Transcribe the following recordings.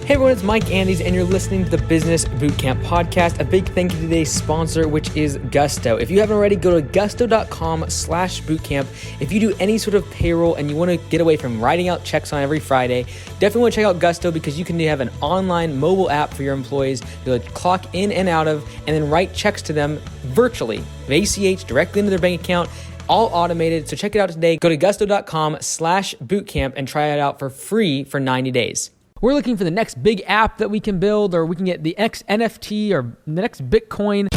Hey everyone, it's Mike Andes, and you're listening to the Business Bootcamp Podcast. A big thank you to today's sponsor, which is Gusto. If you haven't already, go to gusto.com/bootcamp. If you do any sort of payroll and you want to get away from writing out checks on every Friday, definitely want to check out Gusto because you can have an online mobile app for your employees to clock in and out of and then write checks to them virtually, ACH, directly into their bank account. All automated. So check it out today. Go to gusto.com/bootcamp and try it out for free for 90 days. We're looking for the next big app that we can build, or we can get the next NFT or the next Bitcoin.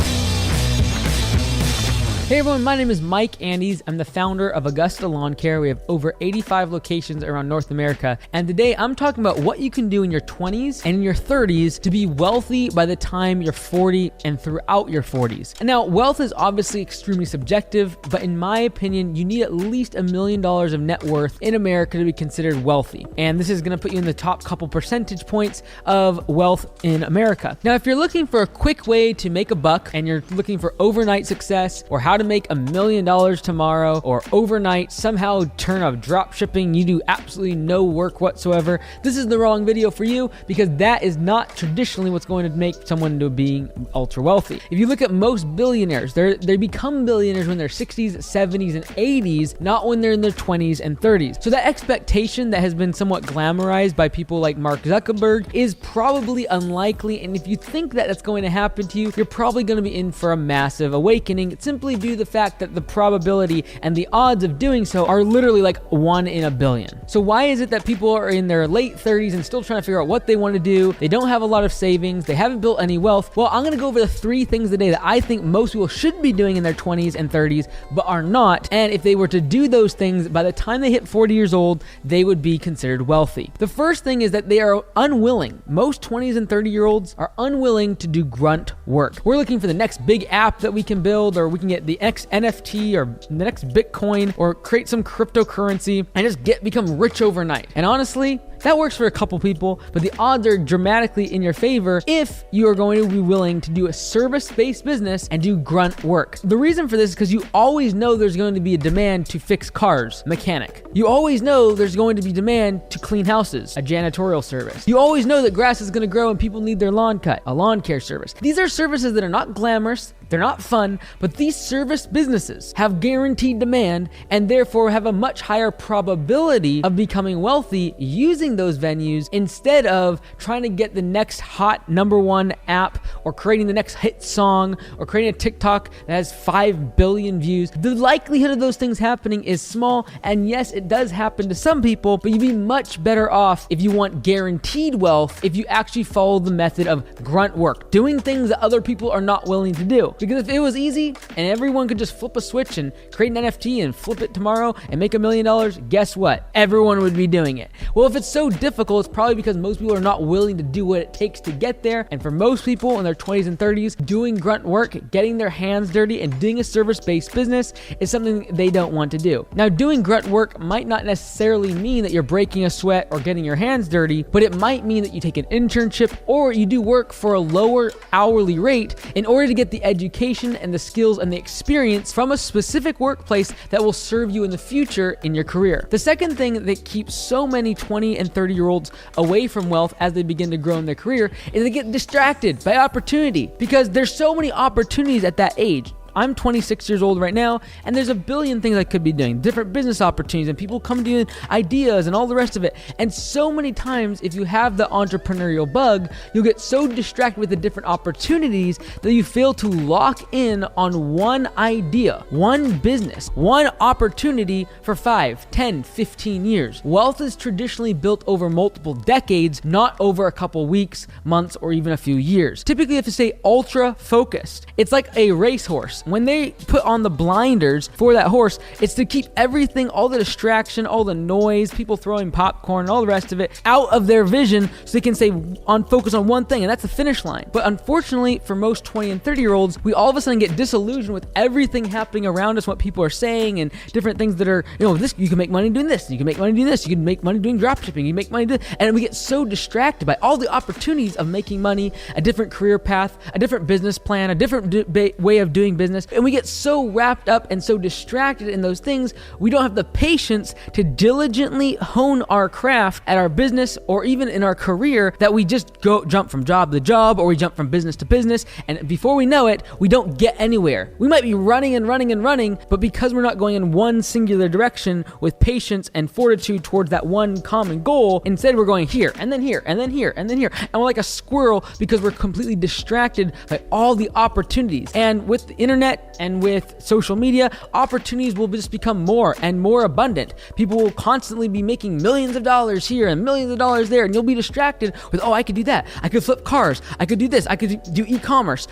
Hey everyone, my name is Mike Andes. I'm the founder of Augusta Lawn Care. We have over 85 locations around North America. And today I'm talking about what you can do in your 20s and in your 30s to be wealthy by the time you're 40 and throughout your 40s. And now, wealth is obviously extremely subjective, but in my opinion, you need at least $1 million of net worth in America to be considered wealthy. And this is gonna put you in the top couple percentage points of wealth in America. Now, if you're looking for a quick way to make a buck and you're looking for overnight success or how to make $1 million tomorrow or overnight somehow turn off drop shipping, you do absolutely no work whatsoever, this is the wrong video for you, because that is not traditionally what's going to make someone into being ultra wealthy. If you look at most billionaires, they become billionaires when they're 60s, 70s, and 80s, not when they're in their 20s and 30s. So that expectation that has been somewhat glamorized by people like Mark Zuckerberg is probably unlikely, and if you think that that's going to happen to you, you're probably going to be in for a massive awakening, simply due to the fact that the probability and the odds of doing so are literally like 1 in a billion. So why is it that people are in their late 30s and still trying to figure out what they want to do? They don't have a lot of savings. They haven't built any wealth. Well, I'm going to go over the 3 things today that I think most people should be doing in their 20s and 30s, but are not. And if they were to do those things, by the time they hit 40 years old, they would be considered wealthy. The first thing is that they are unwilling. Most 20s and 30-year-olds are unwilling to do grunt work. We're looking for the next big app that we can build, or we can get the next NFT or the next Bitcoin, or create some cryptocurrency and just become rich overnight. And honestly, that works for a couple people, but the odds are dramatically in your favor if you are going to be willing to do a service-based business and do grunt work. The reason for this is because you always know there's going to be a demand to fix cars, mechanic. You always know there's going to be demand to clean houses, a janitorial service. You always know that grass is going to grow and people need their lawn cut, a lawn care service. These are services that are not glamorous, they're not fun, but these service businesses have guaranteed demand and therefore have a much higher probability of becoming wealthy using those venues instead of trying to get the next hot #1 app or creating the next hit song or creating a TikTok that has 5 billion views. The likelihood of those things happening is small, and yes, it does happen to some people, but you'd be much better off if you want guaranteed wealth if you actually follow the method of grunt work, doing things that other people are not willing to do. Because if it was easy and everyone could just flip a switch and create an NFT and flip it tomorrow and make $1 million, guess what? Everyone would be doing it. Well, if it's so difficult, it's probably because most people are not willing to do what it takes to get there. And for most people in their 20s and 30s, doing grunt work, getting their hands dirty, and doing a service-based business is something they don't want to do. Now, doing grunt work might not necessarily mean that you're breaking a sweat or getting your hands dirty, but it might mean that you take an internship or you do work for a lower hourly rate in order to get the education and the skills and the experience from a specific workplace that will serve you in the future in your career. The second thing that keeps so many 20 and 30-year-olds away from wealth as they begin to grow in their career is they get distracted by opportunity, because there's so many opportunities at that age. I'm 26 years old right now, and there's a billion things I could be doing, different business opportunities, and people come to you with ideas and all the rest of it. And so many times, if you have the entrepreneurial bug, you'll get so distracted with the different opportunities that you fail to lock in on one idea, one business, one opportunity for 5, 10, 15 years. Wealth is traditionally built over multiple decades, not over a couple weeks, months, or even a few years. Typically, you have to stay ultra focused. It's like a racehorse. When they put on the blinders for that horse, it's to keep everything, all the distraction, all the noise, people throwing popcorn and all the rest of it out of their vision so they can focus on one thing, and that's the finish line. But unfortunately, for most 20 and 30-year-olds, we all of a sudden get disillusioned with everything happening around us, what people are saying, and different things that are, this, you can make money doing this, you can make money doing this, you can make money doing drop shipping, you can make money doing this, and we get so distracted by all the opportunities of making money, a different career path, a different business plan, a different way of doing business, business, and we get so wrapped up and so distracted in those things, we don't have the patience to diligently hone our craft at our business or even in our career, that we just jump from job to job, or we jump from business to business, and before we know it, we don't get anywhere. We might be running and running and running, but because we're not going in one singular direction with patience and fortitude towards that one common goal, instead we're going here and then here and then here and then here, and we're like a squirrel because we're completely distracted by all the opportunities. And with the internet and with social media, opportunities will just become more and more abundant. People will constantly be making millions of dollars here and millions of dollars there, and you'll be distracted with, oh, I could do that, I could flip cars, I could do this, I could do e-commerce,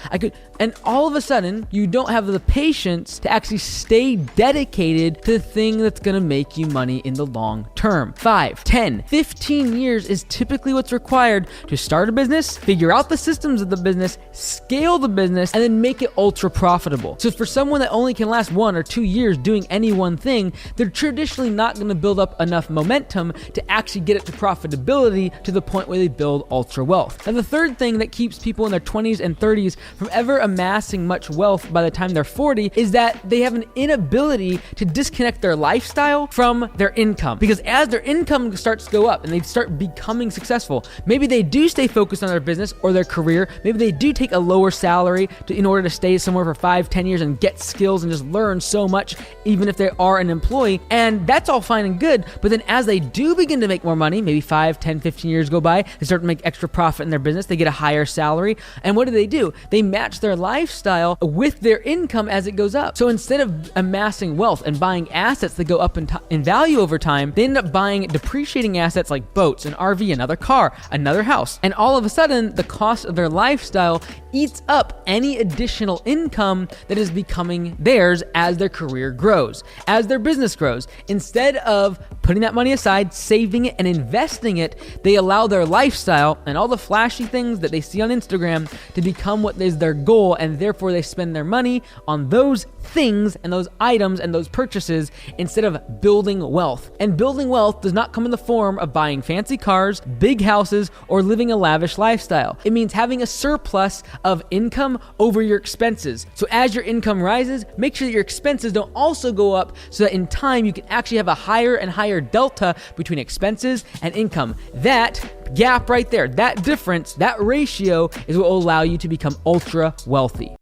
and all of a sudden you don't have the patience to actually stay dedicated to the thing that's going to make you money in the long term. 5, 10, 15 years is typically what's required to start a business, figure out the systems of the business, scale the business, and then make it ultra profitable. So for someone that only can last 1 or 2 years doing any one thing, they're traditionally not going to build up enough momentum to actually get it to profitability to the point where they build ultra wealth. And the third thing that keeps people in their 20s and 30s from ever amassing much wealth by the time they're 40 is that they have an inability to disconnect their lifestyle from their income. Because as their income starts to go up and they start becoming successful, maybe they do stay focused on their business or their career, maybe they do take a lower salary in order to stay somewhere for 5, 10 years and get skills and just learn so much, even if they are an employee, and that's all fine and good. But then as they do begin to make more money, maybe 5, 10, 15 years go by, they start to make extra profit in their business, they get a higher salary, and what do? They match their lifestyle with their income as it goes up. So instead of amassing wealth and buying assets that go up in value over time, they end up buying depreciating assets like boats, an RV, another car, another house, and all of a sudden the cost of their lifestyle eats up any additional income that is becoming theirs as their career grows, as their business grows. Instead of putting that money aside, saving it, and investing it, they allow their lifestyle and all the flashy things that they see on Instagram to become what is their goal, and therefore they spend their money on those things and those items and those purchases instead of building wealth. And building wealth does not come in the form of buying fancy cars, big houses, or living a lavish lifestyle. It means having a surplus of income over your expenses. So as your income rises, make sure that your expenses don't also go up, so that in time you can actually have a higher and higher delta between expenses and income. That gap right there, that difference, that ratio is what will allow you to become ultra wealthy.